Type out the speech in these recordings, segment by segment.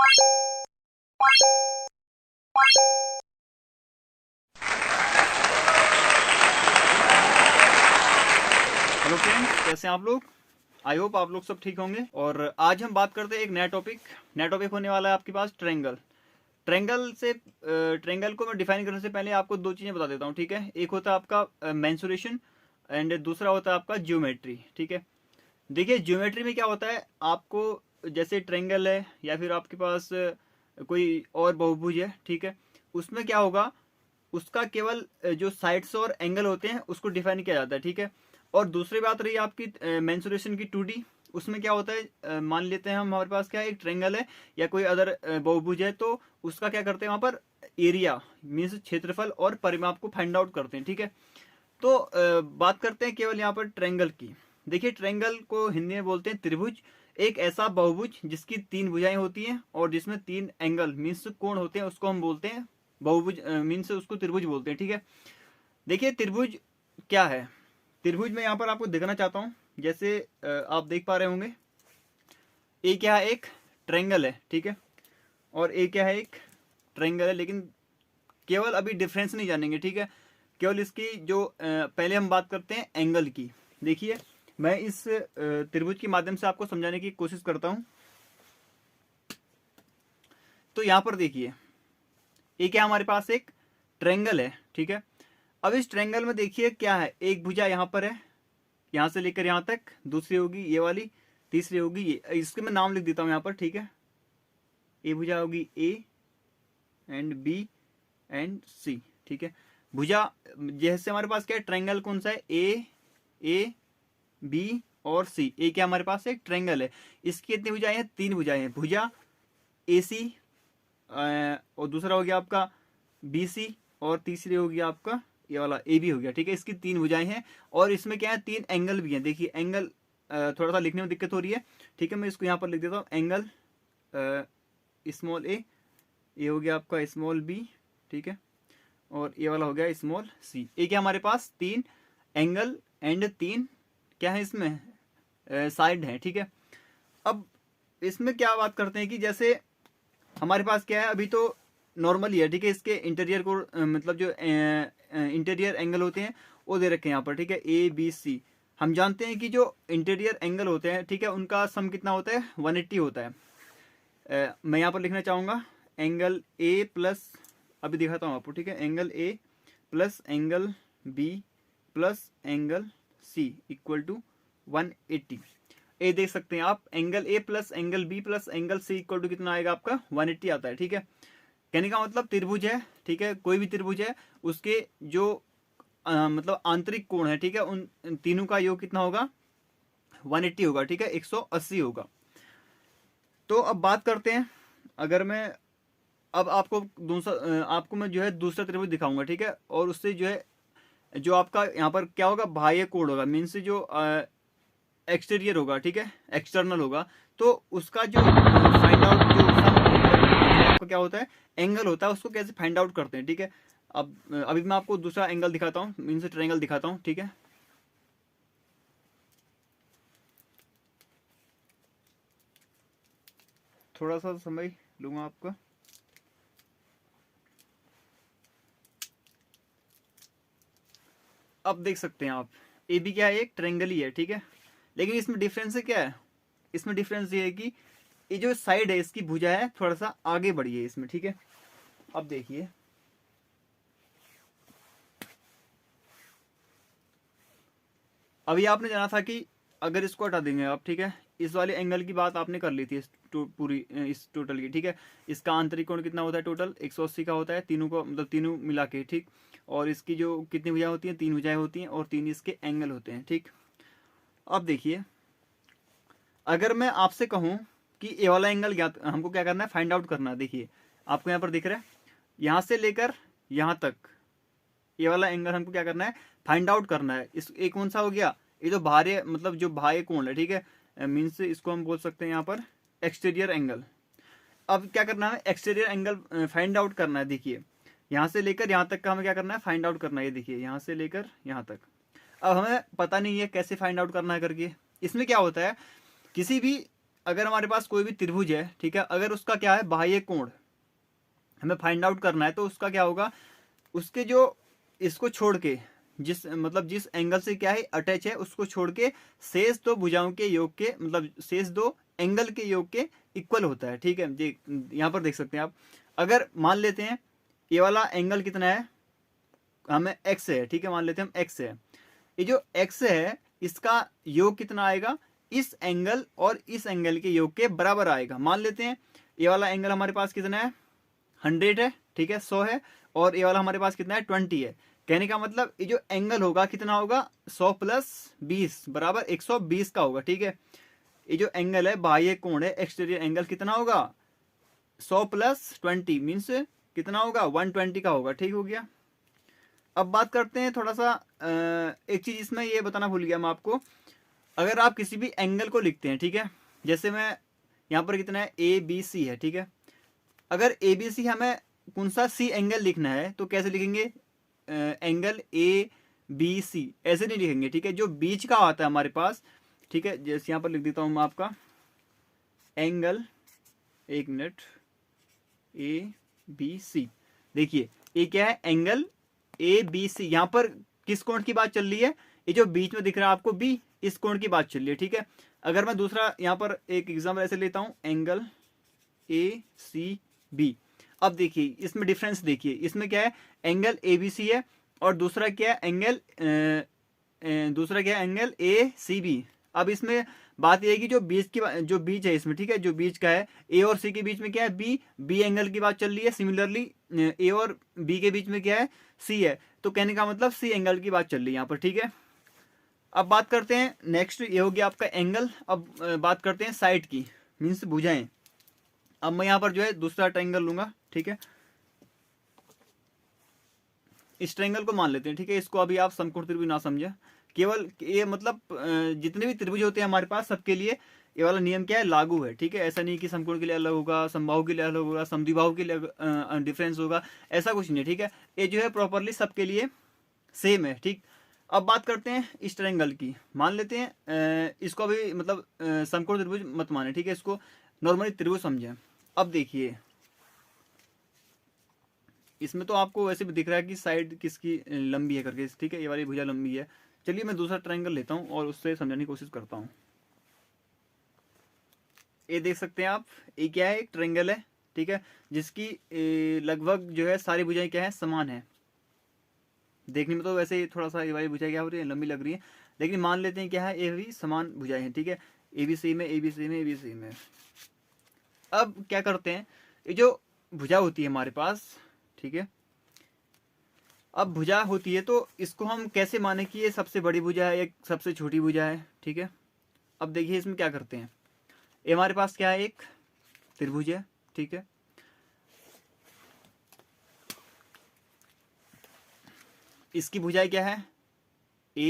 Hello friends, कैसे हैं आप लोग। आई होप आप लोग सब ठीक होंगे। और आज हम बात करते हैं एक नया टॉपिक होने वाला है आपके पास ट्रायंगल। ट्रायंगल को मैं डिफाइन करने से पहले आपको दो चीज़ें बता देता हूँ, ठीक है। एक होता है आपका मेंसुरेशन एंड दूसरा होता है आपका ज्योमेट्री, ठीक है। देखिए ज्योमेट्री में क्या होता है, आपको जैसे ट्रायंगल है या फिर आपके पास कोई और बहुभुज है, ठीक है। उसमें क्या होगा, उसका केवल जो साइड्स और एंगल होते हैं उसको डिफाइन किया जाता है, ठीक है। और दूसरी बात रही आपकी मेंसुरेशन की 2D। उसमें क्या होता है, मान लेते हैं हम, हमारे पास क्या है, एक ट्रायंगल है या कोई अदर बहुभुज है, तो उसका क्या करते हैं, वहां पर एरिया मीन्स क्षेत्रफल और परिमाप को फाइंड आउट करते हैं, ठीक है। तो बात करते हैं केवल यहाँ पर ट्रायंगल की। देखिए ट्रायंगल को हिंदी में बोलते हैं त्रिभुज। एक ऐसा बहुभुज जिसकी 3 भुजाएं होती हैं और जिसमें 3 एंगल मीन्स कोण होते हैं, उसको हम बोलते हैं बहुभुज, मीन्स उसको त्रिभुज बोलते हैं, ठीक है। देखिए त्रिभुज क्या है। त्रिभुज में यहाँ पर आपको दिखाना चाहता हूँ, जैसे आप देख पा रहे होंगे, एक क्या है, एक ट्रायंगल है, ठीक है। और एक क्या है, एक ट्रायंगल है, लेकिन केवल अभी डिफरेंस नहीं जानेंगे, ठीक है। केवल इसकी जो पहले हम बात करते हैं एंगल की। देखिए मैं इस त्रिभुज के माध्यम से आपको समझाने की कोशिश करता हूं। तो यहां पर देखिए, एक क्या हमारे पास एक ट्रायंगल है, ठीक है। अब इस ट्रायंगल में देखिए क्या है, एक भुजा यहां पर है, यहां से लेकर यहां तक, दूसरी होगी ये वाली, तीसरी होगी ये, इसके मैं नाम लिख देता हूं यहां पर, ठीक है। ए भुजा होगी ए एंड बी एंड सी, ठीक है। भुजा जैसे हमारे पास क्या है, ट्रायंगल कौन सा है, ए बी और सी। ए क्या हमारे पास एक ट्रायंगल है, इसकी कितनी भुजाएं हैं, 3 भुजाएं हैं। भुजा ए सी और दूसरा हो गया आपका बी सी और तीसरी होगी आपका ये वाला ए बी हो गया, ठीक है। इसकी 3 भुजाएं हैं और इसमें क्या है, 3 एंगल भी हैं। देखिए एंगल थोड़ा सा लिखने में दिक्कत हो रही है, ठीक है। मैं इसको यहाँ पर लिख देता हूँ, एंगल स्मॉल ए हो गया आपका स्मॉल बी, ठीक है। और ये वाला हो गया स्मॉल सी। ये क्या हमारे पास 3 एंगल एंड 3 क्या है इसमें साइड है, ठीक है। अब इसमें क्या बात करते हैं कि जैसे हमारे पास क्या है, अभी तो नॉर्मल ही है, ठीक है। इसके इंटीरियर को मतलब जो इंटीरियर एंगल होते हैं वो दे रखे हैं यहाँ पर, ठीक है, ए बी सी। हम जानते हैं कि जो इंटीरियर एंगल होते हैं, ठीक है, उनका सम कितना होता है, 180 होता है। मैं यहाँ पर लिखना चाहूँगा एंगल ए प्लस, अभी दिखाता हूँ आपको, ठीक है, angle A plus angle B plus angle C equal to 180। ए देख सकते हैं आप, angle A plus angle B plus angle C equal to कितना आएगा आपका, 180 आता है, ठीक है। कहने का मतलब त्रिभुज है, ठीक है, कोई भी त्रिभुज है, उसके जो मतलब आंतरिक कोण है, ठीक है, उन तीनों का योग कितना होगा, 180 होगा, ठीक है, 180 होगा। तो अब बात करते हैं, अगर मैं अब आपको मैं जो है दूसरा त्रिभुज दिखाऊंगा, ठीक है। और उससे जो है, जो आपका यहाँ पर क्या होगा, बाह्य कोण होगा, मीन्स जो एक्सटीरियर होगा, ठीक है, एक्सटर्नल होगा। तो उसका जो फाइंड आउट जो आपका क्या होता है, एंगल होता है, उसको कैसे फाइंड आउट करते हैं, ठीक है। अब अभी मैं आपको दूसरा एंगल दिखाता हूँ, मीन्स ट्रायंगल दिखाता हूँ, ठीक है। थोड़ा सा समय लूंगा आपका। अब देख सकते हैं आप, ए बी क्या है, एक ट्रायंगल ही है, ठीक है। लेकिन इसमें डिफरेंस है क्या है, इसमें डिफरेंस ये है कि ये जो साइड है इसकी भुजा है थोड़ा सा आगे बढ़ी है इसमें, ठीक है। अब देखिए, अभी आपने जाना था कि अगर इसको हटा देंगे आप, ठीक है, इस वाले एंगल की बात आपने कर ली थी, पूरी इस टोटल की, ठीक है। इसका आंतरिक कोण कितना होता है, टोटल 180 का होता है, तीनों को मतलब तीनों मिला के, ठीक। और इसकी जो कितनी भुजाएं होती हैं, 3 भुजाएं होती हैं और 3 इसके एंगल होते हैं, ठीक। अब देखिए, अगर मैं आपसे कहूं कि ये वाला एंगल ज्ञात, हमको क्या करना है, फाइंड आउट करना है। देखिए आपको यहाँ पर दिख रहा है, यहाँ से लेकर यहाँ तक ये वाला एंगल हमको क्या करना है, फाइंड आउट करना है। इस एक कौन सा हो गया, ये जो बाहरी मतलब जो बाह्य कोण है, ठीक है, मीन्स इसको हम बोल सकते हैं यहाँ पर एक्सटीरियर एंगल। अब क्या करना है, एक्सटीरियर एंगल फाइंड आउट करना है। देखिए यहाँ से लेकर यहाँ तक का हमें क्या करना है, फाइंड आउट करना है। ये देखिए यहाँ से लेकर यहाँ तक। अब हमें पता नहीं है कैसे फाइंड आउट करना है करके। इसमें क्या होता है, किसी भी अगर हमारे पास कोई भी त्रिभुज है, ठीक है, अगर उसका क्या है बाह्य कोण हमें फाइंड आउट करना है, तो उसका क्या होगा, उसके जो इसको छोड़ के जिस मतलब जिस एंगल से क्या है अटैच है उसको छोड़ के शेष दो भुजाओं के योग के मतलब शेष दो एंगल के योग के इक्वल होता है। ठीक है, यहाँ पर देख सकते हैं आप। अगर मान लेते हैं ये वाला एंगल कितना है, हमें एक्स है, ठीक है, मान लेते हैं हम एक्स है, ये जो एक्स है इसका योग कितना आएगा, इस एंगल और इस एंगल के योग के बराबर आएगा। मान लेते हैं ये वाला एंगल हमारे पास कितना है 100 है, ठीक है, 100 है, और ये वाला हमारे पास कितना है 20 है। कहने का मतलब ये जो एंगल होगा कितना होगा 100 प्लस 20 बराबर 120 का होगा। ठीक है, ये जो एंगल है बाह्य कोण है एक्सटीरियर एंगल कितना होगा 100 प्लस 20 मीन्स कितना होगा 120 का होगा। ठीक हो गया। अब बात करते हैं थोड़ा सा एक चीज इसमें ये बताना भूल गया मैं आपको, अगर आप किसी भी एंगल को लिखते हैं, ठीक है, जैसे मैं यहाँ पर कितना है ABC है, ठीक है, अगर ABC हमें कौन सा सी एंगल लिखना है तो कैसे लिखेंगे, एंगल ABC ऐसे नहीं लिखेंगे, ठीक है, जो बीच का आता है हमारे पास, ठीक है, जैसे यहाँ पर लिख देता हूँ मैं आपका एंगल, एक मिनट, ABC, देखिए ये क्या है एंगल ABC, यहाँ पर किस कोण की बात चल रही है, ये जो बीच में दिख रहा है आपको B, इस कोण की बात चल रही है। ठीक है, अगर मैं दूसरा यहाँ पर एक एग्जाम्पल ऐसे लेता हूँ एंगल ACB, अब देखिए इसमें डिफरेंस देखिए, इसमें क्या है एंगल ABC है और दूसरा क्या है एंगल ACB। अब इसमें बात यह है कि जो बीच है इसमें, ठीक है, जो बीच का है A और C के बीच में क्या है B एंगल की बात चल रही है, सिमिलरली A और B के बीच में क्या है C है, तो कहने का मतलब C एंगल की बात चल रही है यहाँ पर। ठीक है, अब बात करते हैं नेक्स्ट, ये हो गया आपका एंगल। अब बात करते हैं साइड की, मीन्स भुजाएं। अब मैं यहाँ पर जो है दूसरा ट्रायंगल लूंगा, ठीक है, इस ट्रायंगल को मान लेते हैं, ठीक है, इसको अभी आप समकोण त्रिभुज ना समझे, केवल ये मतलब जितने भी त्रिभुज होते हैं हमारे पास सबके लिए ये वाला नियम क्या है लागू है। ठीक है, ऐसा नहीं कि समकोण के लिए अलग होगा, समबाहु के लिए अलग होगा, समद्विबाहु के लिए डिफरेंस होगा, ऐसा कुछ नहीं। ठीक है, ये जो है प्रॉपरली सबके लिए सेम है। ठीक, अब बात करते हैं इस ट्रायंगल की, मान लेते हैं इसको अभी मतलब समकोण त्रिभुज मत माने, ठीक है, इसको नॉर्मली त्रिभुज समझें। अब देखिए इसमें तो आपको वैसे भी दिख रहा है कि साइड किसकी लंबी है करके, ठीक है, ये वाली भुजा लंबी है। चलिए मैं दूसरा ट्रायंगल लेता हूँ और उससे समझाने की कोशिश करता हूँ। ये देख सकते हैं आप, ये क्या है एक ट्रायंगल है, ठीक है, जिसकी लगभग जो है सारी भुजाएं क्या है समान है। देखने में तो वैसे थोड़ा सा ये वाली भुजाएं क्या हो रही है लंबी लग रही है, लेकिन मान लेते हैं क्या है ये भी समान भुजाएं हैं। ठीक है, ABC में ABC में ABC में। अब क्या करते हैं, ये जो भुजा होती है हमारे पास, ठीक है, अब भुजा होती है तो इसको हम कैसे माने कि ये सबसे बड़ी भुजा है या सबसे छोटी भुजा है। ठीक है, अब देखिए इसमें क्या करते हैं, ये हमारे पास क्या है एक त्रिभुज है, ठीक है, इसकी भुजाएं क्या है A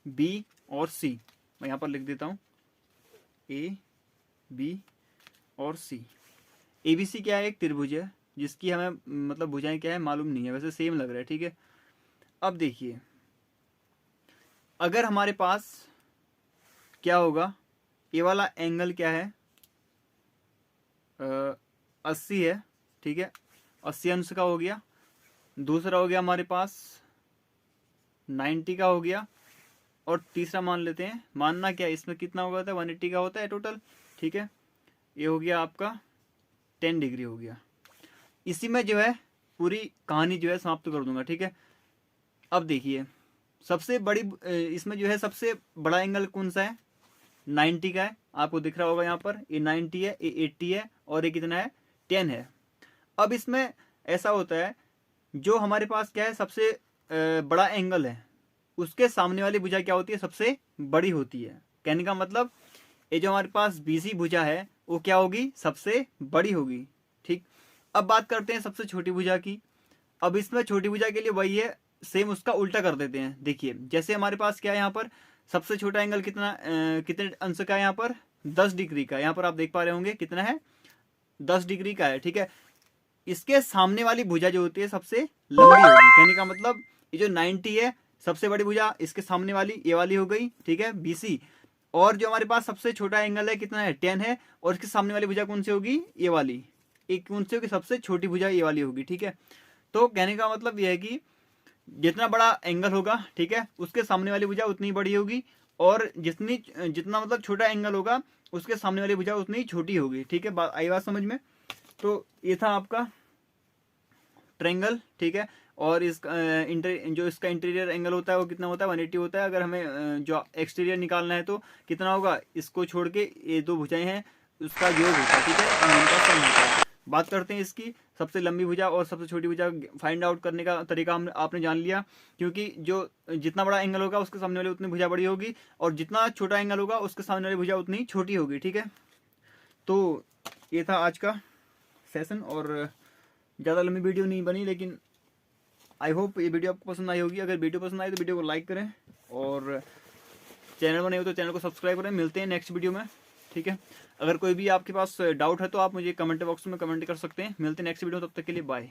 B और C, मैं यहां पर लिख देता हूं A B और C। ABC क्या है एक त्रिभुज है जिसकी हमें मतलब भुजाएं क्या है मालूम नहीं है, वैसे सेम लग रहा है। ठीक है, अब देखिए अगर हमारे पास क्या होगा, ये वाला एंगल क्या है 80 है, ठीक है, 80 अंश का हो गया, दूसरा हो गया हमारे पास 90 का हो गया, और तीसरा मान लेते हैं, मानना क्या इसमें कितना होगा था 180 का होता है टोटल। ठीक है, ये हो गया आपका 10 डिग्री हो गया। इसी में जो है पूरी कहानी जो है समाप्त कर दूंगा। ठीक है, अब देखिए सबसे बड़ी इसमें जो है सबसे बड़ा एंगल कौन सा है 90 का है, आपको दिख रहा होगा यहाँ पर, ये 90 है, ये 80 है, और ये कितना है 10 है। अब इसमें ऐसा होता है जो हमारे पास क्या है सबसे बड़ा एंगल है उसके सामने वाली भुजा क्या होती है सबसे बड़ी होती है। कहने का मतलब ये जो हमारे पास BC भुजा है वो क्या होगी सबसे बड़ी होगी। ठीक, अब बात करते हैं सबसे छोटी भुजा की। अब इसमें छोटी भुजा के लिए वही है, सेम उसका उल्टा कर देते हैं। देखिए जैसे हमारे पास क्या है यहाँ पर सबसे छोटा एंगल कितने अंश का है, यहाँ पर 10 डिग्री का, यहाँ पर आप देख पा रहे होंगे कितना है 10 डिग्री का है। ठीक है, इसके सामने वाली भुजा जो होती है सबसे लंबी होगी। कहने का मतलब ये जो 90 है सबसे बड़ी भुजा, इसके सामने वाली ये वाली हो गई, ठीक है BC, और जो हमारे पास सबसे छोटा एंगल है कितना है 10 है, और इसके सामने वाली भुजा कौन सी होगी, ये वाली, एक कौन सी होगी सबसे छोटी भुजा ये वाली होगी, ठीक है। तो कहने का मतलब यह है कि जितना बड़ा एंगल होगा, ठीक है, उसके सामने वाली भुजा उतनी बड़ी होगी, और जितना मतलब छोटा एंगल होगा उसके सामने वाली भुजा उतनी छोटी होगी, ठीक है। आई बात समझ में। तो ये था आपका ट्रायंगल, ठीक है। और जो इसका इंटीरियर एंगल होता है वो कितना होता है 180 होता है। अगर हमें जो एक्सटीरियर निकालना है तो कितना होगा, इसको छोड़ के ये दो भुजाएं हैं उसका योग होता है, ठीक है, और इनका सम होता है। बात करते हैं इसकी सबसे लंबी भुजा और सबसे छोटी भुजा फाइंड आउट करने का तरीका आपने जान लिया, क्योंकि जो जितना बड़ा एंगल होगा उसके सामने वाली उतनी भुजा बड़ी होगी, और जितना छोटा एंगल होगा उसके सामने वाली भुजा उतनी छोटी होगी, ठीक है। तो ये था आज का सेशन, और ज़्यादा लंबी वीडियो नहीं बनी, लेकिन आई होप ये वीडियो आपको पसंद आई होगी। अगर वीडियो पसंद आई तो वीडियो को लाइक करें, और चैनल पर नहीं हो तो चैनल को सब्सक्राइब करें। मिलते हैं नेक्स्ट वीडियो में, ठीक है। अगर कोई भी आपके पास डाउट है तो आप मुझे कमेंट बॉक्स में कमेंट कर सकते हैं। मिलते हैं नेक्स्ट वीडियो, तब तक के लिए बाय।